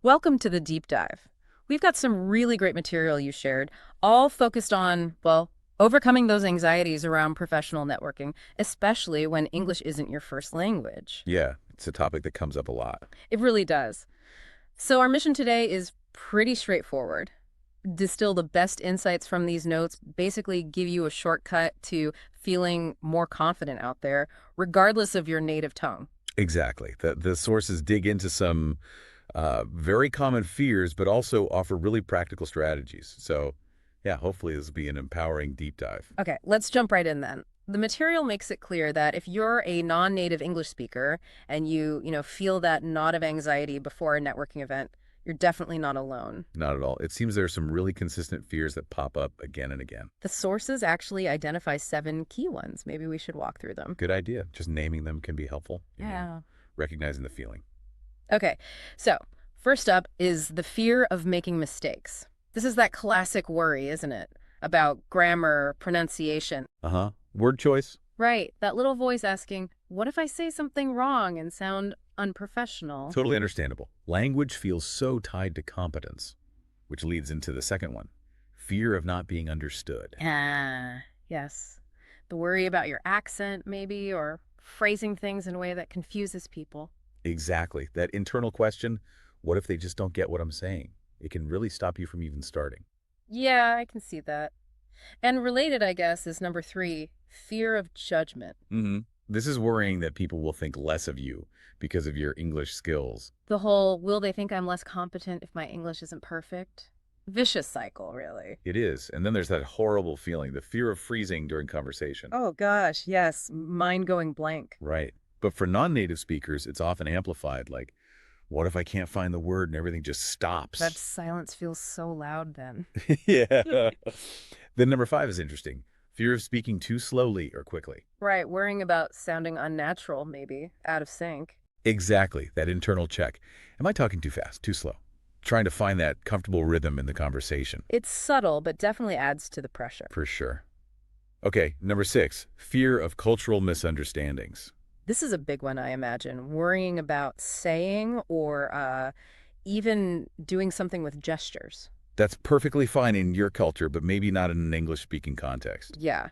Welcome to the deep dive. We've got some really great material you shared, all focused on, well, overcoming those anxieties around professional networking, especially when English isn't your first language. Yeah, it's a topic that comes up a lot. It really does. So, our mission today is pretty straightforward. Distill the best insights from these notes, basically give you a shortcut to feeling more confident out there, regardless of your native tongue. Exactly. The sources dig into some very common fears, but also offer really practical strategies. So, yeah, hopefully this will be an empowering deep dive. Okay, let's jump right in then. The material makes it clear that if you're a non-native English speaker and you feel that knot of anxiety before a networking event, you're definitely not alone. Not at all. It seems there are some really consistent fears that pop up again and again. The sources actually identify 7 key ones. Maybe we should walk through them. Good idea. Just naming them can be helpful. Yeah. Recognizing the feeling. Okay, so first up is the fear of making mistakes. This is that classic worry, isn't it? About grammar, pronunciation. Uh-huh. Word choice? Right, that little voice asking, what if I say something wrong and sound unprofessional? Totally understandable. Language feels so tied to competence, which leads into the second one. Fear of not being understood. Ah, yes. The worry about your accent, maybe, or phrasing things in a way that confuses people. Exactly. That internal question, what if they just don't get what I'm saying? It can really stop you from even starting. Yeah, I can see that. And related, I guess, is number 3, fear of judgment. This is worrying that people will think less of you because of your English skills. The whole, will they think I'm less competent if my English isn't perfect? Vicious cycle, really. It is. And then there's that horrible feeling, the fear of freezing during conversation. Oh gosh, yes, mind going blank. Right. But for non-native speakers, it's often amplified, like, what if I can't find the word and everything just That stops? silence feels so loud then. Yeah. Then number 5 is interesting. Fear of speaking too slowly or quickly. Right, worrying about sounding unnatural, maybe, out of sync. Exactly, that internal check. Am I talking too fast, too slow? Trying to find that comfortable rhythm in the conversation, It's subtle, but definitely adds to the pressure. for sure. Okay, number 6, fear of cultural misunderstandings. This is a big one, I imagine, worrying about saying or even doing something with gestures. That's perfectly fine in your culture, but maybe not in an English-speaking context. Yeah.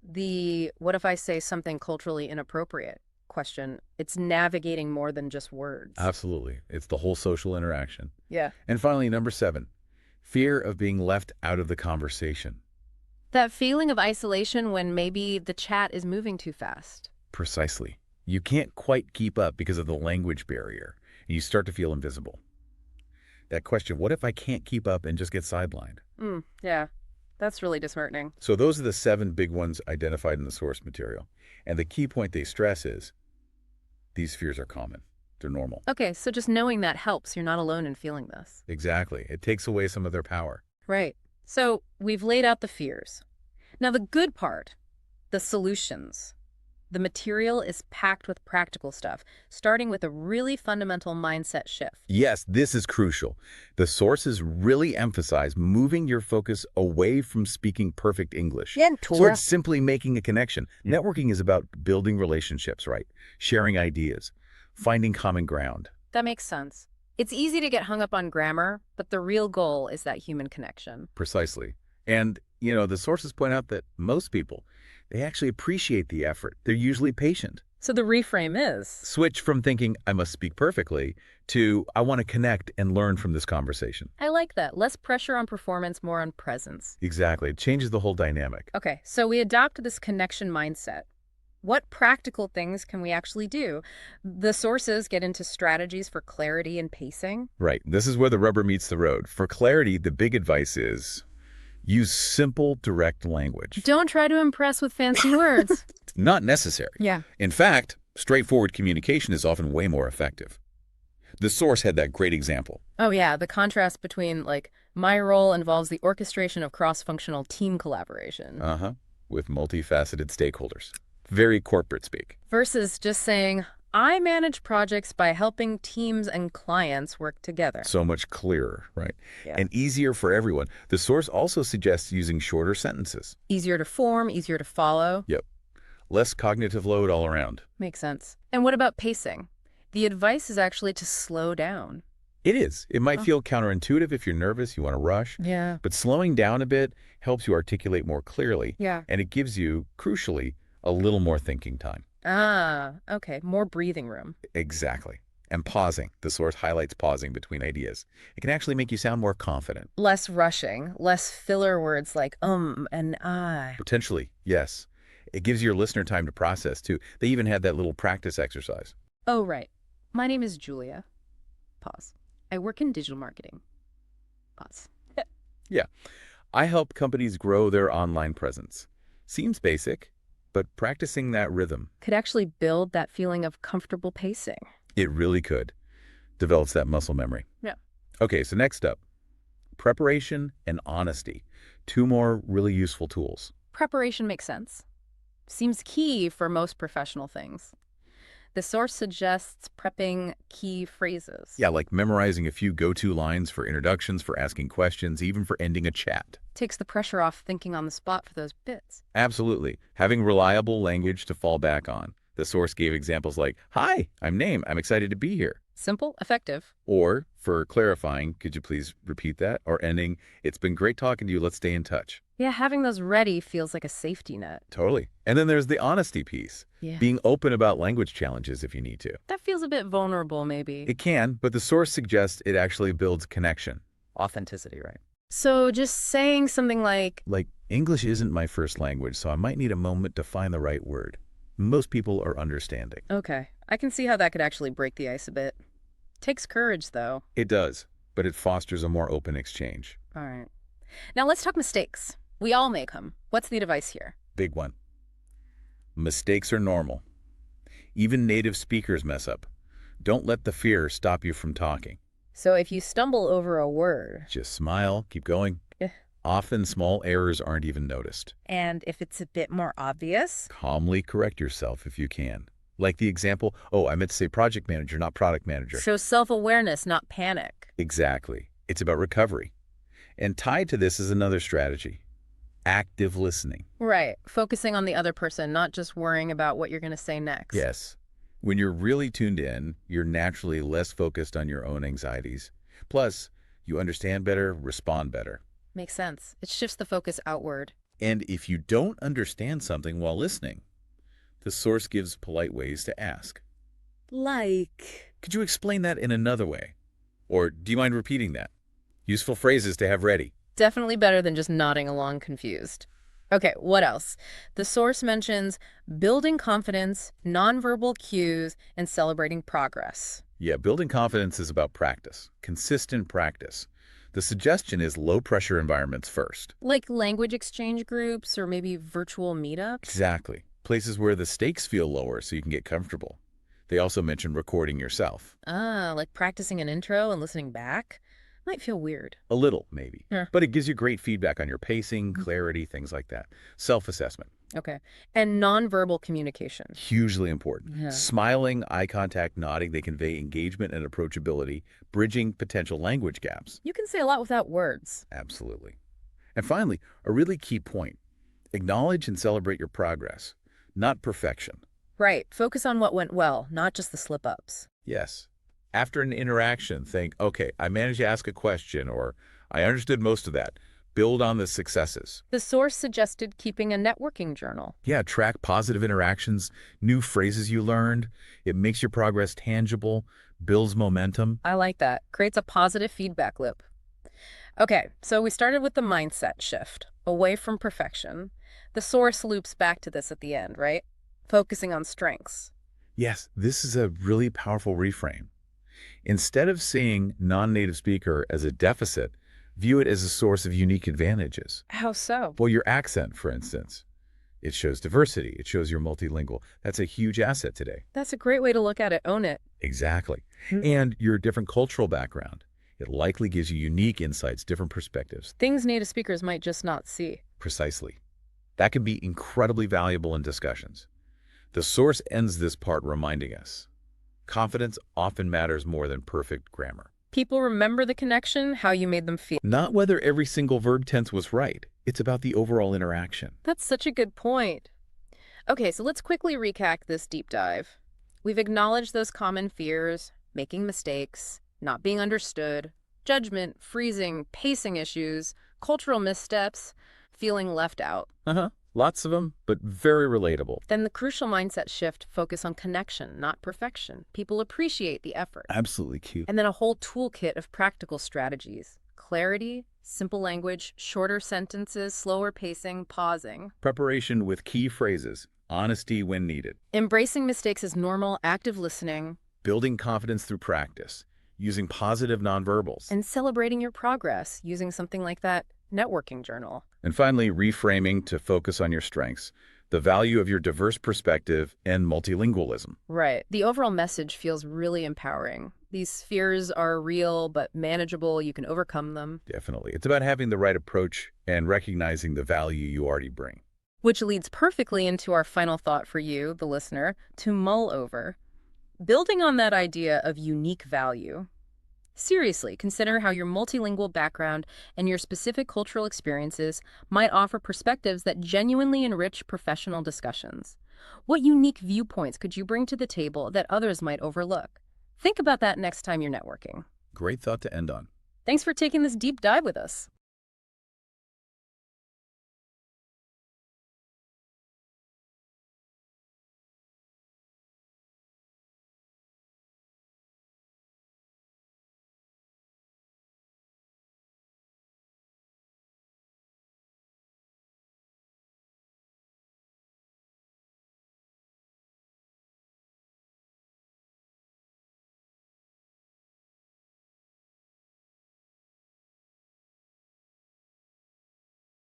The what if I say something culturally inappropriate question, it's navigating more than just words. Absolutely. It's the whole social interaction. Yeah. And finally, number 7, fear of being left out of the conversation. That feeling of isolation when maybe the chat is moving too fast. Precisely. You can't quite keep up because of the language barrier, and you start to feel invisible. That question, what if I can't keep up and just get sidelined? Yeah. That's really disheartening. So those are the 7 big ones identified in the source material. And the key point they stress is these fears are common. They're normal. Okay, so just knowing that helps. You're not alone in feeling this. Exactly. It takes away some of their power. Right. So we've laid out the fears. Now, the good part, the solutions. The material is packed with practical stuff, starting with a really fundamental mindset shift. Yes, this is crucial. The sources really emphasize moving your focus away from speaking perfect English towards simply making a connection. Networking is about building relationships, right? Sharing ideas, finding common ground. That makes sense. It's easy to get hung up on grammar, but the real goal is that human connection. Precisely. And, the sources point out that most people, they actually appreciate the effort. They're usually patient. So the reframe is, Switch from thinking, I must speak perfectly, to I want to connect and learn from this conversation. I like that. Less pressure on performance, more on presence. Exactly. It changes the whole dynamic. Okay, so we adopt this connection mindset. What practical things can we actually do? The sources get into strategies for clarity and pacing. Right. This is where the rubber meets the road. For clarity, the big advice is use simple, direct language. Don't try to impress with fancy words. Not necessary. Yeah. In fact, straightforward communication is often way more effective. The source had that great example. Oh, yeah, the contrast between, like, my role involves the orchestration of cross-functional team collaboration Uh-huh. With multifaceted stakeholders. Very corporate speak. versus just saying, I manage projects by helping teams and clients work together. So much clearer, right? Yeah. And easier for everyone. The source also suggests using shorter sentences. Easier to form, easier to follow. Yep. Less cognitive load all around. Makes sense. And what about pacing? The advice is actually to slow down. It is. It might Oh, feel counterintuitive if you're nervous, you want to rush, yeah. but slowing down a bit helps you articulate more clearly, Yeah. and it gives you, crucially, a little more thinking time. Ah, okay. More breathing room. Exactly. And pausing. The source highlights pausing between ideas. It can actually make you sound more confident. Less rushing, less filler words like and I. Potentially, yes. It gives your listener time to process, too. They even had that little practice exercise. Oh, right. My name is Julia. Pause. I work in digital marketing. Pause. Yeah. I help companies grow their online presence. Seems basic, but practicing that rhythm, Could actually build that feeling of comfortable pacing. it really could. Develops that muscle memory. Yeah. Okay, so next up, preparation and honesty. Two more really useful tools. Preparation makes sense. Seems key for most professional things. The source suggests prepping key phrases. Yeah, like memorizing a few go-to lines for introductions, for asking questions, even for ending a chat. Takes the pressure off thinking on the spot for those bits. Absolutely. Having reliable language to fall back on. The source gave examples like, "Hi, I'm Name. I'm excited to be here." Simple, effective. Or, for clarifying, "Could you please repeat that?" Or ending, "It's been great talking to you. Let's stay in touch." Yeah, having those ready feels like a safety net. Totally. And then there's the honesty piece. Yeah. Being open about language challenges if you need to. That feels a bit vulnerable, maybe. It can, but the source suggests it actually builds connection. Authenticity, right? So just saying something Like, English isn't my first language, so I might need a moment to find the right word. Most people are understanding. okay, I can see how that could actually break the ice a bit. Takes courage, though. It does, but it fosters a more open exchange. All right. Now let's talk mistakes. We all make them. What's the advice here? Big one. Mistakes are normal. Even native speakers mess up. Don't let the fear stop you from talking. So if you stumble over a word, Just smile, keep going. eh, Often small errors aren't even noticed. and if it's a bit more obvious, Calmly correct yourself if you can. Like the example, "Oh, I meant to say project manager, not product manager." show self-awareness, not panic. Exactly. It's about recovery. And tied to this is another strategy, active listening. Right. Focusing on the other person, not just worrying about what you're going to say next. Yes. When you're really tuned in, you're naturally less focused on your own anxieties. Plus, you understand better, respond better. Makes sense. It shifts the focus outward. And if you don't understand something while listening, the source gives polite ways to ask. Like, Could you explain that in another way? Or do you mind repeating that? Useful phrases to have ready. definitely better than just nodding along confused. Okay, what else? The source mentions building confidence, nonverbal cues, and celebrating progress. Yeah, building confidence is about practice, consistent practice. The suggestion is low-pressure environments first. Like language exchange groups or maybe virtual meetups. Exactly. Places where the stakes feel lower so you can get comfortable. They also mention recording yourself. Ah, like practicing an intro and listening back? Might feel weird. A little, maybe. Yeah. But it gives you great feedback on your pacing, clarity, things like that. Self-assessment. Okay. And nonverbal communication. Hugely important. Yeah. Smiling, eye contact, nodding, they convey engagement and approachability, bridging potential language gaps. You can say a lot without words. Absolutely. And finally, a really key point. Acknowledge and celebrate your progress, not perfection. Right. Focus on what went well, not just the slip-ups. Yes. After an interaction, think, "Okay, I managed to ask a question," or "I understood most of that." Build on the successes. The source suggested keeping a networking journal. Yeah, track positive interactions, new phrases you learned. It makes your progress tangible, builds momentum. I like that. Creates a positive feedback loop. Okay, so we started with the mindset shift, away from perfection. The source loops back to this at the end, right? Focusing on strengths. Yes, this is a really powerful reframe. Instead of seeing non-native speaker as a deficit, view it as a source of unique advantages. How so? Well, your accent, for instance. It shows diversity. It shows you're multilingual. That's a huge asset today. That's a great way to look at it. Own it. Exactly. And your different cultural background. It likely gives you unique insights, different perspectives. Things native speakers might just not see. Precisely. That can be incredibly valuable in discussions. The source ends this part reminding us, confidence often matters more than perfect grammar. People remember the connection, how you made them feel. Not whether every single verb tense was right. It's about the overall interaction. That's such a good point. Okay, so let's quickly recap this deep dive. We've acknowledged those common fears, making mistakes, not being understood, judgment, freezing, pacing issues, cultural missteps, feeling left out. Uh-huh. Lots of them, but very relatable. Then the crucial mindset shift, focus on connection, not perfection. People appreciate the effort. Absolutely cute. And then a whole toolkit of practical strategies. Clarity, simple language, shorter sentences, slower pacing, pausing. Preparation with key phrases. Honesty when needed. Embracing mistakes as normal, active listening. Building confidence through practice. Using positive nonverbals. And celebrating your progress using something like that networking journal. And finally, reframing to focus on your strengths, the value of your diverse perspective, and multilingualism. Right. The overall message feels really empowering. These fears are real but manageable. You can overcome them. Definitely. It's about having the right approach and recognizing the value you already bring. Which leads perfectly into our final thought for you, the listener, to mull over. Building on that idea of unique value, seriously, consider how your multilingual background and your specific cultural experiences might offer perspectives that genuinely enrich professional discussions. What unique viewpoints could you bring to the table that others might overlook? Think about that next time you're networking. Great thought to end on. Thanks for taking this deep dive with us.